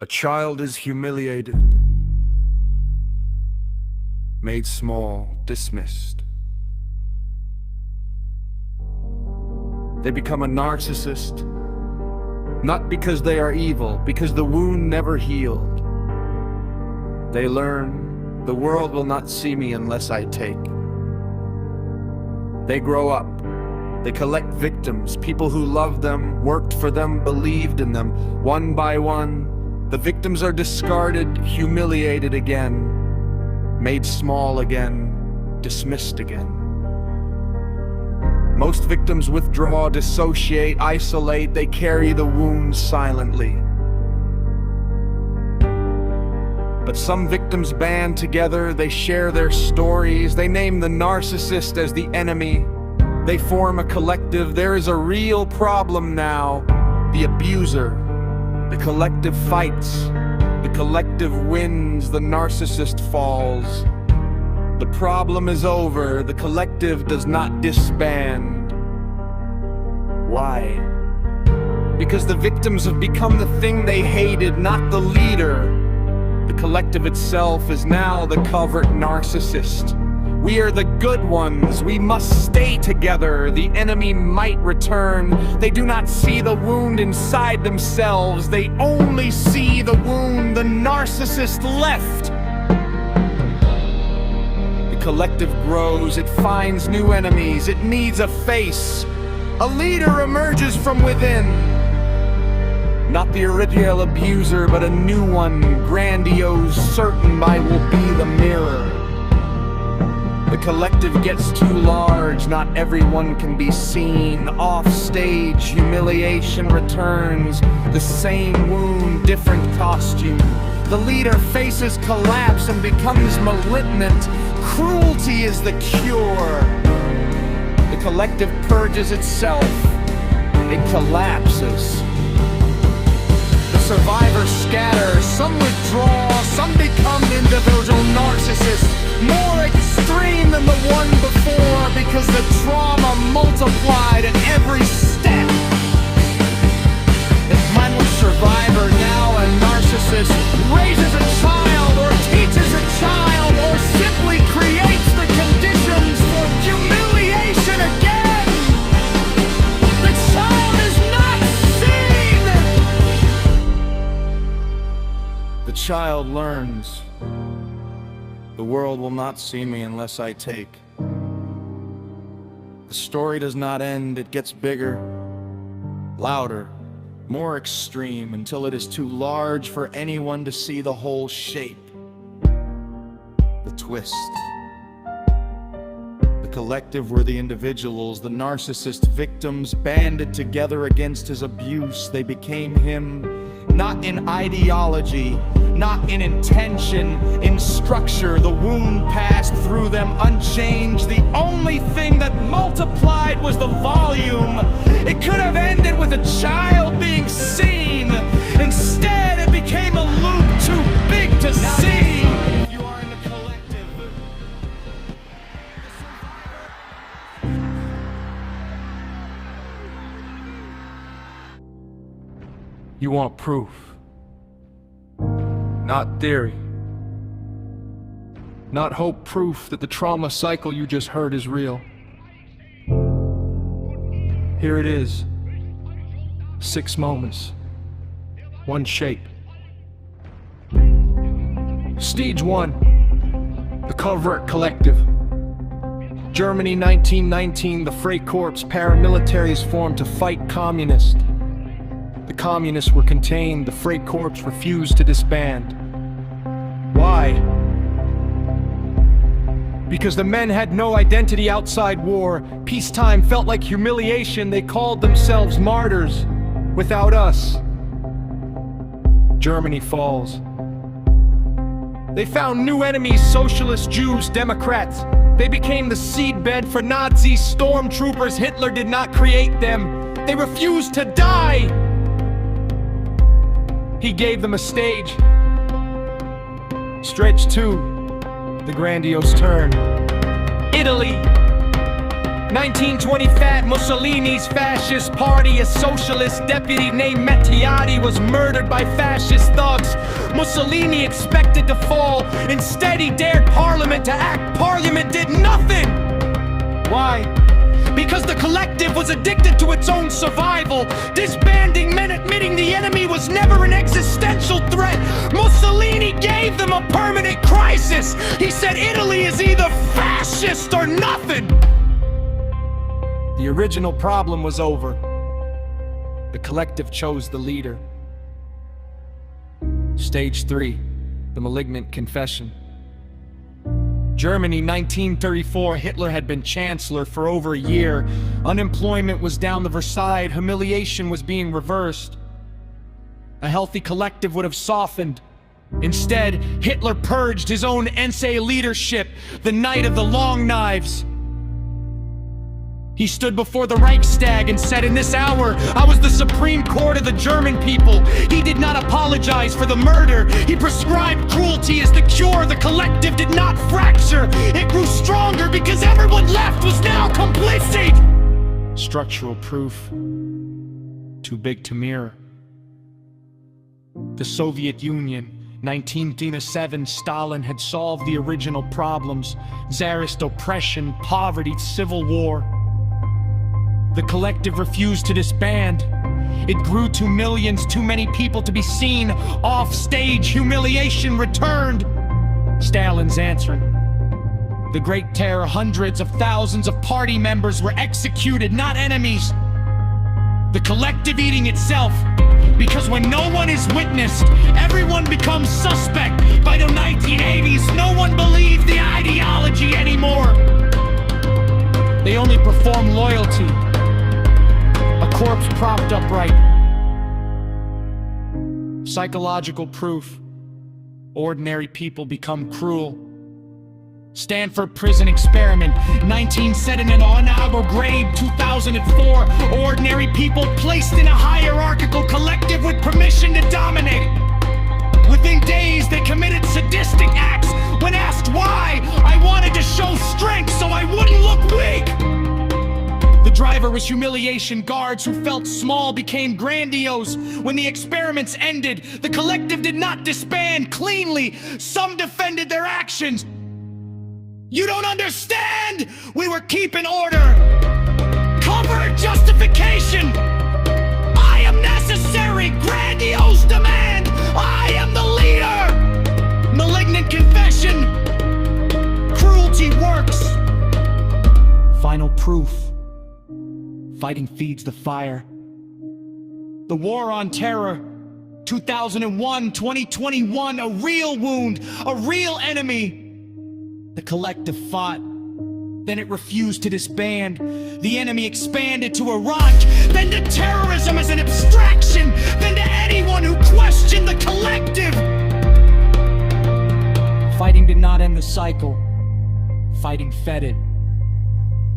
A child is humiliated, made small, dismissed. They become a narcissist, not because they are evil, because the wound never healed. They learn, the world will not see me unless I take. They grow up. They collect victims, people who loved them, worked for them, believed in them. One by one, the victims are discarded, humiliated again, made small again, dismissed again. Most victims withdraw, dissociate, isolate. They carry the wounds silently. But some victims band together, they share their stories, they name the narcissist as the enemy. They form a collective. There is a real problem now. The abuser. The collective fights. The collective wins. The narcissist falls. The problem is over. The collective does not disband. Why? Because the victims have become the thing they hated, not the leader. The collective itself is now the covert narcissist. We are the good ones. We must stay together. The enemy might return. They do not see the wound inside themselves. They only see the wound the narcissist left. The collective grows. It finds new enemies. It needs a face. A leader emerges from within. Not the original abuser, but a new one, grandiose, certain I will be the mirror. The collective gets too large, not everyone can be seen. Off stage, humiliation returns. The same wound, different costume. The leader faces collapse and becomes malignant. Cruelty is the cure. The collective purges itself. It collapses. Survivors scatter, some withdraw, some become individual narcissists, more extreme than the one before because the trauma multiplied at every step. If one survivor, now a narcissist, raises a child or teaches a child or simply creates the conditions for humiliation again, the child is not seen. The child learns, the world will not see me unless I take. The story does not end, it gets bigger, louder, more extreme, until it is too large for anyone to see the whole shape. The twist. The collective were the individuals, the narcissist victims banded together against his abuse. They became him, not in ideology, not in intention, in structure. The wound passed through them unchanged. The only thing that multiplied was the volume. It could have ended with a child being seen. Instead, it became a loop too big to see. If you are in the collective, you want proof. Not theory. Not hope, proof that the trauma cycle you just heard is real. Here it is. 6 moments. 1 shape. Stage 1. The covert collective. Germany, 1919. The Freikorps paramilitaries formed to fight communists. The communists were contained. The Freikorps refused to disband. Why? Because the men had no identity outside war. Peacetime felt like humiliation. They called themselves martyrs. Without us, Germany falls. They found new enemies, socialists, Jews, Democrats. They became the seedbed for Nazi stormtroopers. Hitler did not create them. They refused to die. He gave them a stage. Stretch 2, the grandiose turn. Italy, 1920. Fat Mussolini's fascist party. A socialist deputy named Mattiati was murdered by fascist thugs. Mussolini expected to fall. Instead, he dared Parliament to act. Parliament did nothing. Why? Because the collective was addicted to its own survival. Disbanding meant admitting the enemy was never an existential threat. Mussolini gave them a permanent crisis. He said Italy is either fascist or nothing. The original problem was over. The collective chose the leader. Stage 3, the malignant confession. Germany, 1934, Hitler had been chancellor for over a year. Unemployment was down the Versailles, humiliation was being reversed. A healthy collective would have softened. Instead, Hitler purged his own NSA leadership, the night of the long knives. He stood before the Reichstag and said, "In this hour, I was the Supreme Court of the German people." He did not apologize for the murder. He prescribed cruelty as the cure. The collective did not fracture. It grew stronger because everyone left was now complicit. Structural proof. Too big to mirror. The Soviet Union. 1937, Stalin had solved the original problems: Tsarist oppression, poverty, civil war. The collective refused to disband. It grew to millions, too many people to be seen. Off stage, humiliation returned. Stalin's answering. The Great Terror, hundreds of thousands of party members were executed, not enemies. The collective eating itself. Because when no one is witnessed, everyone becomes suspect. By the 1980s, no one believed the ideology anymore. They only perform loyalty. A corpse propped upright. Psychological proof. Ordinary people become cruel. Stanford prison experiment, 19 set in on Abu Ghraib, 2004. Ordinary people placed in a hierarchical collective with permission to dominate. Within days, they committed sadistic acts. When asked why, I wanted to show strength so I wouldn't look weak. The driver was humiliation. Guards who felt small became grandiose. When the experiments ended, the collective did not disband cleanly. Some defended their actions. You don't understand! We were keeping order. Covert justification. I am necessary. Grandiose demand. I am the leader. Malignant confession. Cruelty works. Final proof. Fighting feeds the fire. The war on terror. 2001, 2021, a real wound, a real enemy. The collective fought, then it refused to disband. The enemy expanded to Iraq, then to terrorism as an abstraction, then to anyone who questioned the collective. Fighting did not end the cycle. Fighting fed it.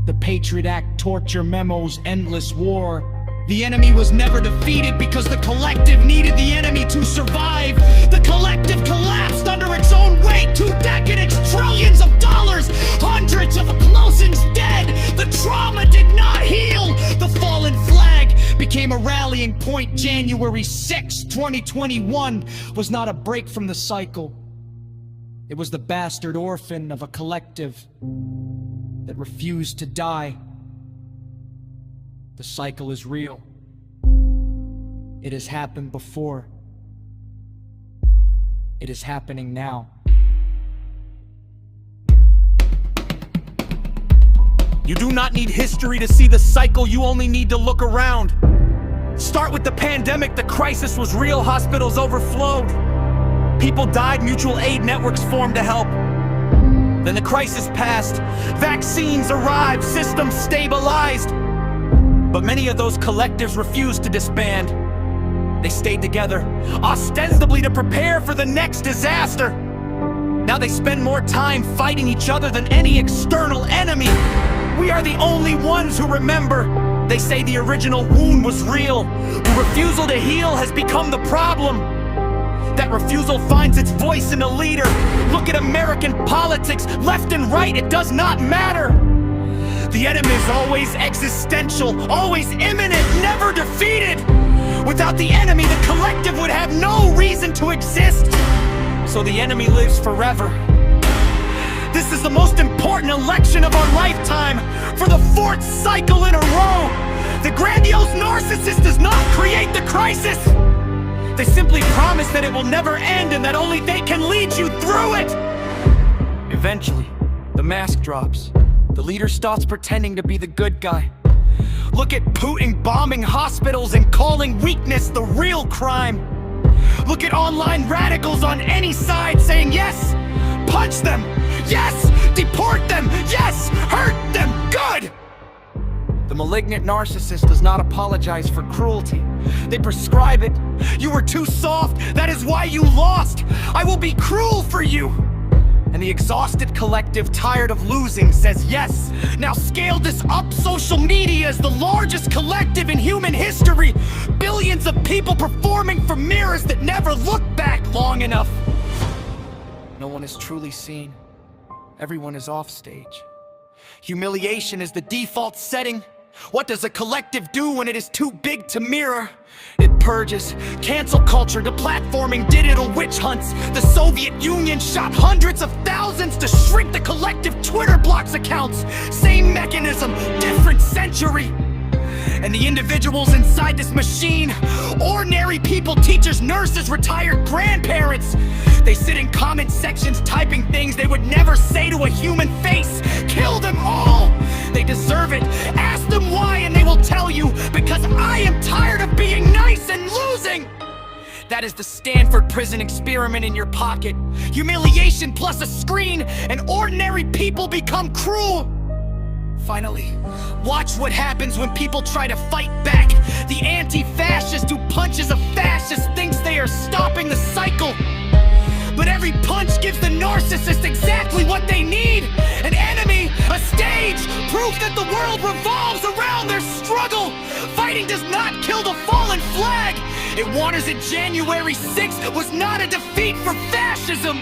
The Patriot Act, torture memos, endless war. The enemy was never defeated because the collective needed the enemy to survive. The collective collapsed under its own weight. 2 decades, trillions of dollars, hundreds of closings dead. The trauma did not heal. The fallen flag became a rallying point. January 6, 2021 was not a break from the cycle. It was the bastard orphan of a collective that refused to die. The cycle is real. It has happened before. It is happening now. You do not need history to see the cycle, you only need to look around. Start with the pandemic, the crisis was real, hospitals overflowed. People died, mutual aid networks formed to help. Then the crisis passed, vaccines arrived, systems stabilized. But many of those collectives refused to disband. They stayed together, ostensibly to prepare for the next disaster. Now they spend more time fighting each other than any external enemy. We are the only ones who remember. They say the original wound was real. The refusal to heal has become the problem. That refusal finds its voice in a leader. Look at American politics, left and right, it does not matter. The enemy is always existential, always imminent, never defeated. Without the enemy, the collective would have no reason to exist. so the enemy lives forever. This is the most important election of our lifetime. For the 4th cycle in a row, the grandiose narcissist does not create the crisis. They simply promise that it will never end and that only they can lead you through it. Eventually, the mask drops. The leader stops pretending to be the good guy. Look at Putin bombing hospitals and calling weakness the real crime. Look at online radicals on any side saying yes, punch them, yes, deport them, yes, hurt them, good! The malignant narcissist does not apologize for cruelty. They prescribe it. You were too soft, that is why you lost. I will be cruel for you. And the exhausted collective, tired of losing, says yes. Now scale this up. Social media is the largest collective in human history. Billions of people performing for mirrors that never look back long enough. No one is truly seen. Everyone is off stage. Humiliation is the default setting. What does a collective do when it is too big to mirror? It purges. Cancel culture, deplatforming, digital witch hunts. The Soviet Union shot hundreds of thousands to shrink the collective Twitter blocks accounts. Same mechanism, different century. And the individuals inside this machine, ordinary people, teachers, nurses, retired grandparents, they sit in comment sections typing things they would never say to a human face. Kill them all! They deserve it. Ask them why and they will tell you, because I am tired of being nice and losing! That is the Stanford prison experiment in your pocket. Humiliation plus a screen, and ordinary people become cruel. Finally, watch what happens when people try to fight back. The anti-fascist who punches a fascist thinks they are stopping the cycle. But every punch gives the narcissist exactly what they need. An enemy, a stage, proof that the world revolves around their struggle. Fighting does not kill the fallen flag. It waters it January 6th was not a defeat for fascism.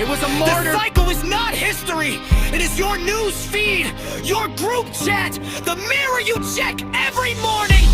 It was a martyr. The cycle is not history. It is your news feed, your group chat, the mirror you check every morning.